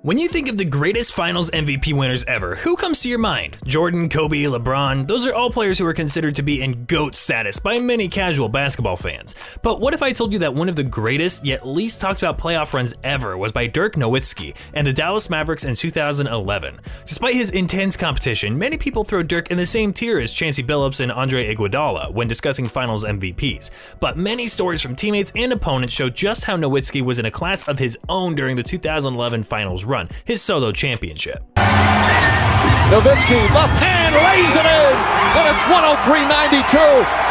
When you think of the greatest finals MVP winners ever, who comes to your mind? Jordan, Kobe, LeBron, those are all players who are considered to be in GOAT status by many casual basketball fans. But what if I told you that one of the greatest yet least talked about playoff runs ever was by Dirk Nowitzki and the Dallas Mavericks in 2011? Despite his intense competition, many people throw Dirk in the same tier as Chauncey Billups and Andre Iguodala when discussing finals MVPs. But many stories from teammates and opponents show just how Nowitzki was in a class of his own during the 2011 finals run, his solo championship. Nowitzki, left hand, lays it in, and it's 103-92,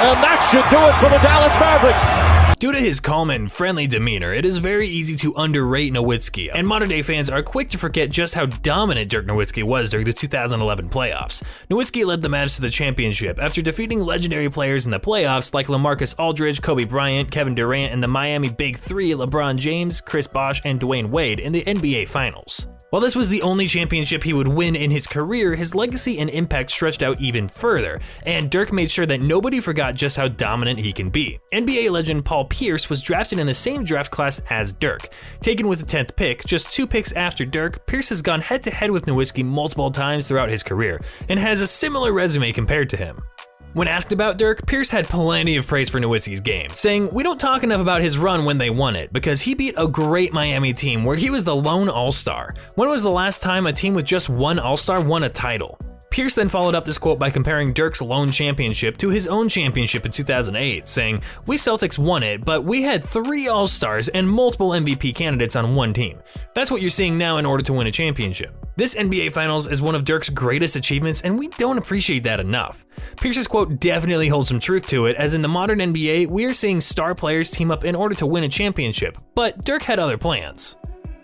and that should do it for the Dallas Mavericks. Due to his calm and friendly demeanor, it is very easy to underrate Nowitzki, and modern day fans are quick to forget just how dominant Dirk Nowitzki was during the 2011 playoffs. Nowitzki led the Mavs to the championship after defeating legendary players in the playoffs like LaMarcus Aldridge, Kobe Bryant, Kevin Durant, and the Miami Big Three LeBron James, Chris Bosh, and Dwayne Wade in the NBA Finals. While this was the only championship he would win in his career, his legacy and impact stretched out even further, and Dirk made sure that nobody forgot just how dominant he can be. NBA legend Paul Pierce was drafted in the same draft class as Dirk. Taken with the 10th pick, just 2 picks after Dirk, Pierce has gone head-to-head with Nowitzki multiple times throughout his career, and has a similar resume compared to him. When asked about Dirk, Pierce had plenty of praise for Nowitzki's game, saying, "We don't talk enough about his run when they won it, because he beat a great Miami team where he was the lone all-star. When was the last time a team with just one all-star won a title?" Pierce then followed up this quote by comparing Dirk's lone championship to his own championship in 2008, saying, "We Celtics won it, but we had 3 all-stars and multiple MVP candidates on one team. That's what you're seeing now in order to win a championship." This NBA Finals is one of Dirk's greatest achievements, and we don't appreciate that enough. Pierce's quote definitely holds some truth to it, as in the modern NBA, we are seeing star players team up in order to win a championship, but Dirk had other plans.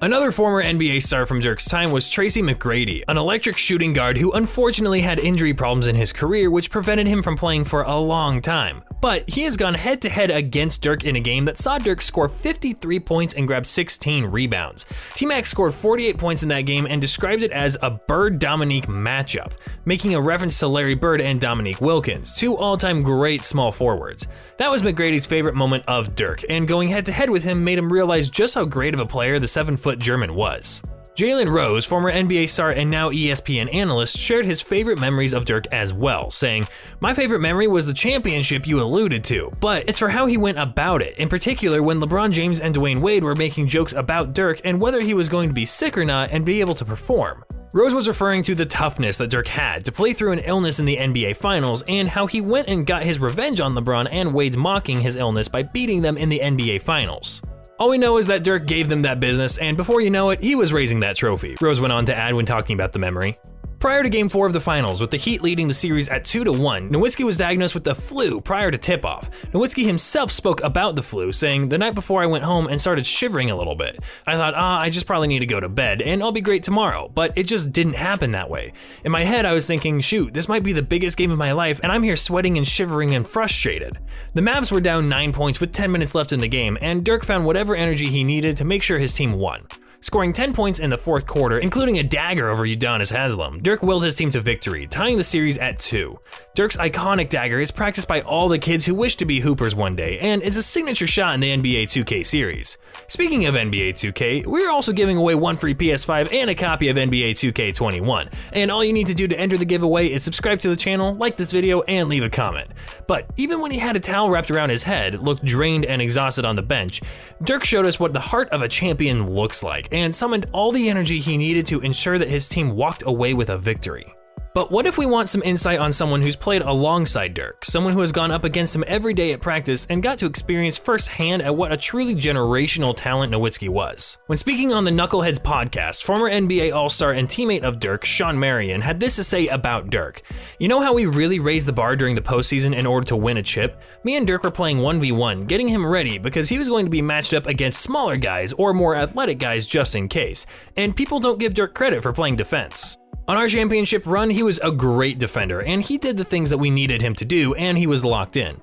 Another former NBA star from Dirk's time was TRACY McGrady, an electric shooting guard who unfortunately had injury problems in his career which prevented him from playing for a long time. But he has gone head-to-head against Dirk in a game that saw Dirk score 53 points and grab 16 rebounds. T-Mac scored 48 points in that game and described it as a Bird-Dominique matchup, making a reference to Larry Bird and Dominique Wilkins, 2 all-time great small forwards. That was McGrady's favorite moment of Dirk, and going head-to-head with him made him realize just how great of a player the 7-foot German was. JALEN Rose, former NBA star and now ESPN analyst, shared his favorite memories of Dirk as well, saying, "My favorite memory was the championship you alluded to, but it's for how he went about it, in particular when LeBron James and Dwayne Wade were making jokes about Dirk and whether he was going to be sick or not and be able to perform." Rose was referring to the toughness that Dirk had to play through an illness in the NBA Finals and how he went and got his revenge on LeBron and Wade's mocking his illness by beating them in the NBA Finals. All we know is that Dirk gave them that business, and before you know it, he was raising that trophy, Rose went on to add when talking about the memory. Prior to Game 4 of the Finals, with the Heat leading the series at 2-1, Nowitzki was diagnosed with the flu prior to tip-off. Nowitzki himself spoke about the flu, saying, "The night before I went home and started shivering a little bit. I thought, I just probably need to go to bed, and I'll be great tomorrow, but it just didn't happen that way. In my head, I was thinking, shoot, this might be the biggest game of my life, and I'm here sweating and shivering and frustrated." The Mavs were down 9 points with 10 minutes left in the game, and Dirk found whatever energy he needed to make sure his team won. Scoring 10 points in the 4th quarter, including a dagger over Udonis Haslem, Dirk willed his team to victory, tying the series at 2. Dirk's iconic dagger is practiced by all the kids who wish to be Hoopers one day, and is a signature shot in the NBA 2K series. Speaking of NBA 2K, we're also giving away 1 free PS5 and a copy of NBA 2K21, and all you need to do to enter the giveaway is subscribe to the channel, like this video, and leave a comment. But even when he had a towel wrapped around his head, looked drained and exhausted on the bench, Dirk showed us what the heart of a champion looks like, and summoned all the energy he needed to ensure that his team walked away with a victory. But what if we want some insight on someone who's played alongside Dirk, someone who has gone up against him every day at practice and got to experience firsthand at what a truly generational talent Nowitzki was? When speaking on the Knuckleheads podcast, former NBA All-Star and teammate of Dirk, SHAWN MARION, had this to say about Dirk. "You know how we really raised the bar during the postseason in order to win a chip? Me and Dirk were playing 1v1, getting him ready because he was going to be matched up against smaller guys or more athletic guys just in case, and people don't give Dirk credit for playing defense. On our championship run, he was a great defender, and he did the things that we needed him to do, and he was locked in."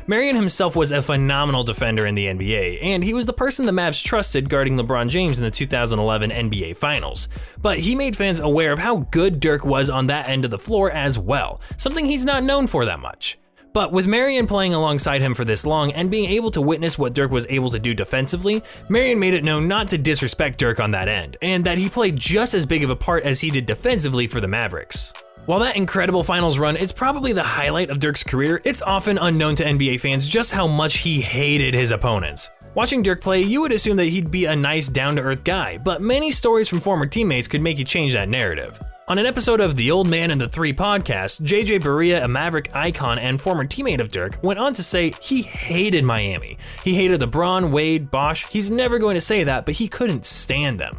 Marion himself was a phenomenal defender in the NBA, and he was the person the Mavs trusted guarding LeBron James in the 2011 NBA Finals. But he made fans aware of how good Dirk was on that end of the floor as well, something he's not known for that much. But with MARION playing alongside him for this long and being able to witness what Dirk was able to do defensively, MARION made it known not to disrespect Dirk on that end, and that he played just as big of a part as he did defensively for the Mavericks. While that incredible finals run is probably the highlight of Dirk's career, it's often unknown to NBA fans just how much he hated his opponents. Watching Dirk play, you would assume that he'd be a nice, down-to-earth guy, but many stories from former teammates could make you change that narrative. On an episode of The Old Man and the Three podcast, BAREA, a Maverick icon and former teammate of Dirk, went on to say he hated Miami. He hated LeBron, Wade, Bosh. He's never going to say that, but he couldn't stand them.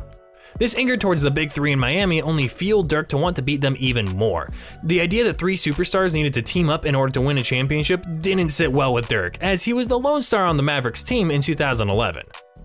This anger towards the big three in Miami only fueled Dirk to want to beat them even more. The idea that three superstars needed to team up in order to win a championship didn't sit well with Dirk, as he was the lone star on the Mavericks team in 2011.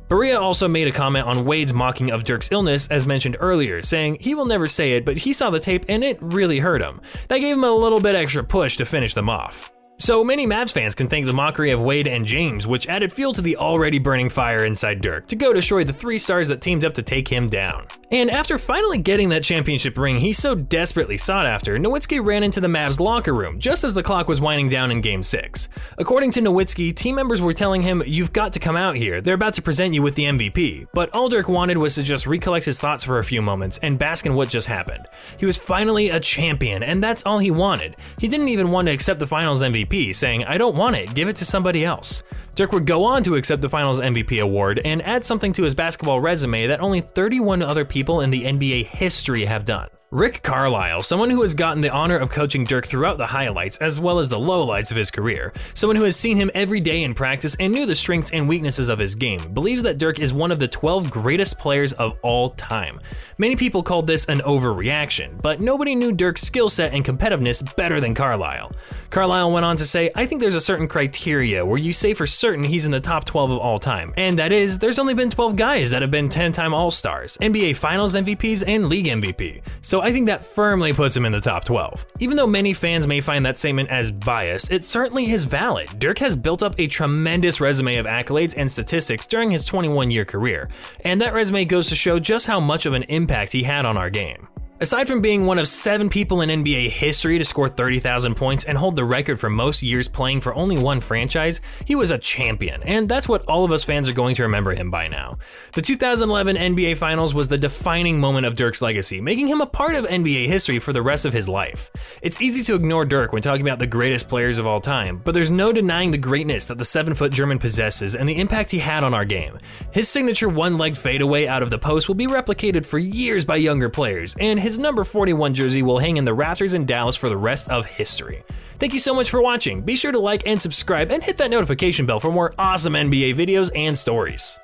BAREA also made a comment on Wade's mocking of Dirk's illness as mentioned earlier, saying he will never say it, but he saw the tape and it really hurt him. That gave him a little bit extra push to finish them off. So many Mavs fans can thank the mockery of Wade and James, which added fuel to the already burning fire inside Dirk to go destroy the three stars that teamed up to take him down. And after finally getting that championship ring he so desperately sought after, Nowitzki ran into the Mavs locker room just as the clock was winding down in Game 6. According to Nowitzki, team members were telling him, "You've got to come out here, they're about to present you with the MVP." But all Dirk wanted was to just recollect his thoughts for a few moments and bask in what just happened. He was finally a champion, and that's all he wanted. He didn't even want to accept the finals MVP, saying, "I don't want it, give it to somebody else." Dirk would go on to accept the finals MVP award and add something to his basketball resume that only 31 other people in the NBA history have done. Rick Carlisle, someone who has gotten the honor of coaching Dirk throughout the highlights as well as the lowlights of his career, someone who has seen him every day in practice and knew the strengths and weaknesses of his game, believes that Dirk is one of the 12 greatest players of all time. Many people called this an overreaction, but nobody knew Dirk's skill set and competitiveness better than Carlisle. Carlisle went on to say, "I think there's a certain criteria where you say for certain he's in the top 12 of all time, and that is, there's only been 12 guys that have been 10-time All-Stars, NBA Finals MVPs, and League MVP. So I think that firmly puts him in the top 12. Even though many fans may find that statement as biased, it certainly is valid. Dirk has built up a tremendous resume of accolades and statistics during his 21-year career, and that resume goes to show just how much of an impact he had on our game. Aside from being one of 7 people in NBA history to score 30,000 points and hold the record for most years playing for only one franchise, he was a champion, and that's what all of us fans are going to remember him by now. The 2011 NBA Finals was the defining moment of Dirk's legacy, making him a part of NBA history for the rest of his life. It's easy to ignore Dirk when talking about the greatest players of all time, but there's no denying the greatness that the 7-foot German possesses and the impact he had on our game. His signature one-legged fadeaway out of the post will be replicated for years by younger players, and his number 41 jersey will hang in the rafters in Dallas for the rest of history. Thank you so much for watching. Be sure to like and subscribe and hit that notification bell for more awesome NBA videos and stories.